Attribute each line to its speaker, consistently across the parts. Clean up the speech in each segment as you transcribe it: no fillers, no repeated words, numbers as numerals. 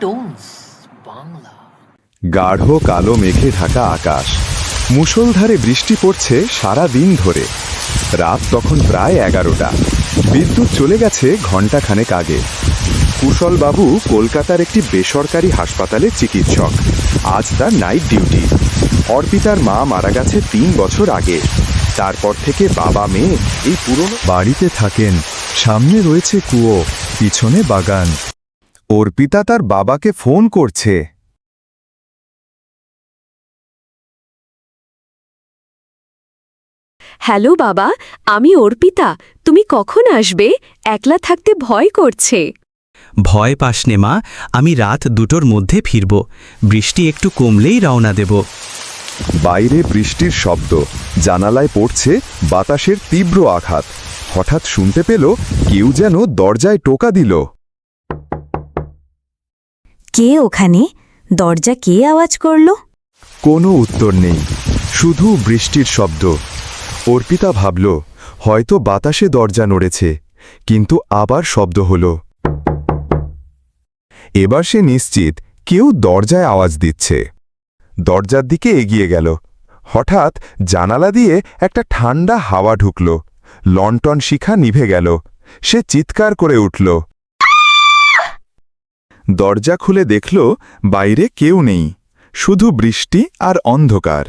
Speaker 1: Tones Bangla.
Speaker 2: গাঢ় কালো মেঘে ঢাকা আকাশ, মুষলধারে বৃষ্টি পড়ছে সারা দিন ধরে। রাত তখন প্রায় 11টা। বিদ্যুৎ চলে গেছে ঘণ্টাখানেক আগে। কুশলবাবু কলকাতার একটি বেসরকারি হাসপাতালে চিকিৎসক। আজ তার নাইট ডিউটি। অর্পিতার মা মারা গেছে 3 বছর আগে। তারপর থেকে বাবা মেয়ে এই পুরনো বাড়িতে থাকেন। সামনে রয়েছে কুয়ো, পিছনে বাগান। অর্পিতা তার বাবাকে ফোন করছে।
Speaker 3: হ্যালো বাবা, আমি অর্পিতা। তুমি কখন আসবে? একলা থাকতে ভয় করছে।
Speaker 4: ভয় পাস নে মা, আমি রাত 2টোর মধ্যে ফিরব। বৃষ্টি একটু কমলেই রওনা দেব।
Speaker 2: বাইরে বৃষ্টির শব্দ, জানালায় পড়ছে বাতাসের তীব্র আঘাত। হঠাৎ শুনতে পেল কেউ যেন দরজায় টোকা দিল।
Speaker 5: কে ওখানে? দরজা কে আওয়াজ করল?
Speaker 2: কোনো উত্তর নেই, শুধু বৃষ্টির শব্দ। অর্পিতা ভাবল হয়তো বাতাসে দরজা নড়েছে, কিন্তু আবার শব্দ হল। এবার সে নিশ্চিত কেউ দরজায় আওয়াজ দিচ্ছে। দরজার দিকে এগিয়ে গেল। হঠাৎ জানালা দিয়ে একটা ঠান্ডা হাওয়া ঢুকল। লন্ঠন শিখা নিভে গেল। সে চিৎকার করে উঠল। দরজা খুলে দেখল বাইরে কেউ নেই, শুধু বৃষ্টি আর অন্ধকার।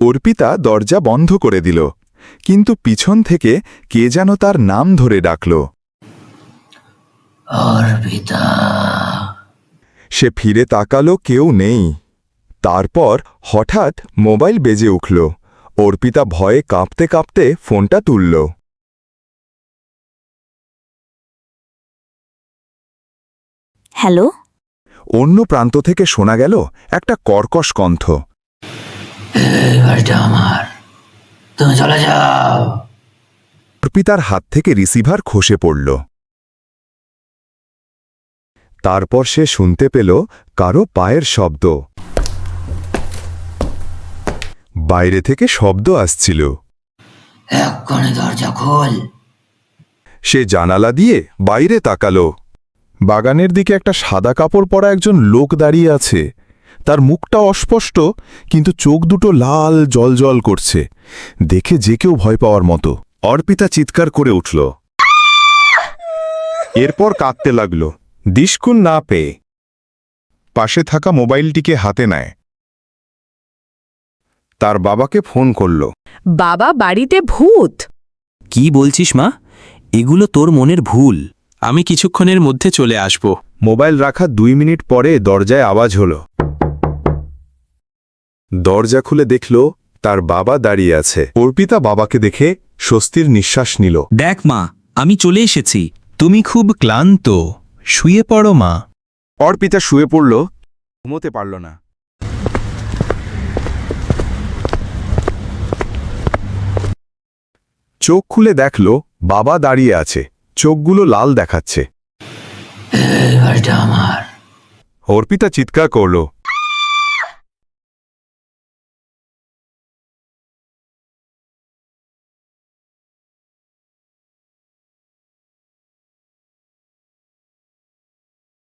Speaker 2: অর্পিতা দরজা বন্ধ করে দিল, কিন্তু পিছন থেকে কে যেন তার নাম ধরে ডাকল।
Speaker 1: অর্পিতা।
Speaker 2: সে ফিরে তাকালো, কেউ নেই। তারপর হঠাৎ মোবাইল বেজে উঠল। অর্পিতা ভয়ে কাঁপতে কাঁপতে ফোনটা তুলল।
Speaker 5: হ্যালো?
Speaker 2: অন্য প্রান্ত থেকে শোনা গেল একটা কর্কশ কণ্ঠ।
Speaker 1: এই বাড়িটা আমার, তুমি চলে যাও।
Speaker 2: অর্পিতার হাত থেকে রিসিভার খসে পড়ল। তারপর সে শুনতে পেল কারো পায়ের শব্দ। বাইরে থেকে শব্দ আসছিল।
Speaker 1: এক্ষুনি দরজা খোল।
Speaker 2: সে জানালা দিয়ে বাইরে তাকালো। বাগানের দিকে একটা সাদা কাপড় পরা একজন লোক দাঁড়িয়ে আছে। তার মুখটা অস্পষ্ট, কিন্তু চোখ দুটো লাল জলজল করছে। দেখে যে কেউ ভয় পাওয়ার মতো। অর্পিতা চিৎকার করে উঠল। এরপর কাঁদতে লাগল, দিশকুন না পেয়ে। পাশে থাকা মোবাইলটিকে হাতে নেয়। তার বাবাকে ফোন করল।
Speaker 3: বাবা, বাড়িতে ভূত।
Speaker 4: কি বলছিস মা? এগুলো তোর মনের ভুল। আমি কিছুক্ষণের মধ্যে চলে আসব।
Speaker 2: মোবাইল রাখা 2 মিনিট পরে দরজায় আওয়াজ হল। দরজা খুলে দেখল তার বাবা দাঁড়িয়ে আছে। অর্পিতা বাবাকে দেখে স্বস্তির নিঃশ্বাস নিল।
Speaker 4: দেখ মা, আমি চলে এসেছি। তুমি খুব ক্লান্ত, শুয়ে পড়ো মা।
Speaker 2: অর্পিতা শুয়ে পড়ল, ঘুমোতে পারল না। চোখ খুলে দেখল বাবা দাঁড়িয়ে আছে। চোখগুলো লাল দেখাচ্ছে।
Speaker 1: এই বাড়িটা আমার।
Speaker 2: অর্পিতা চিৎকার করল,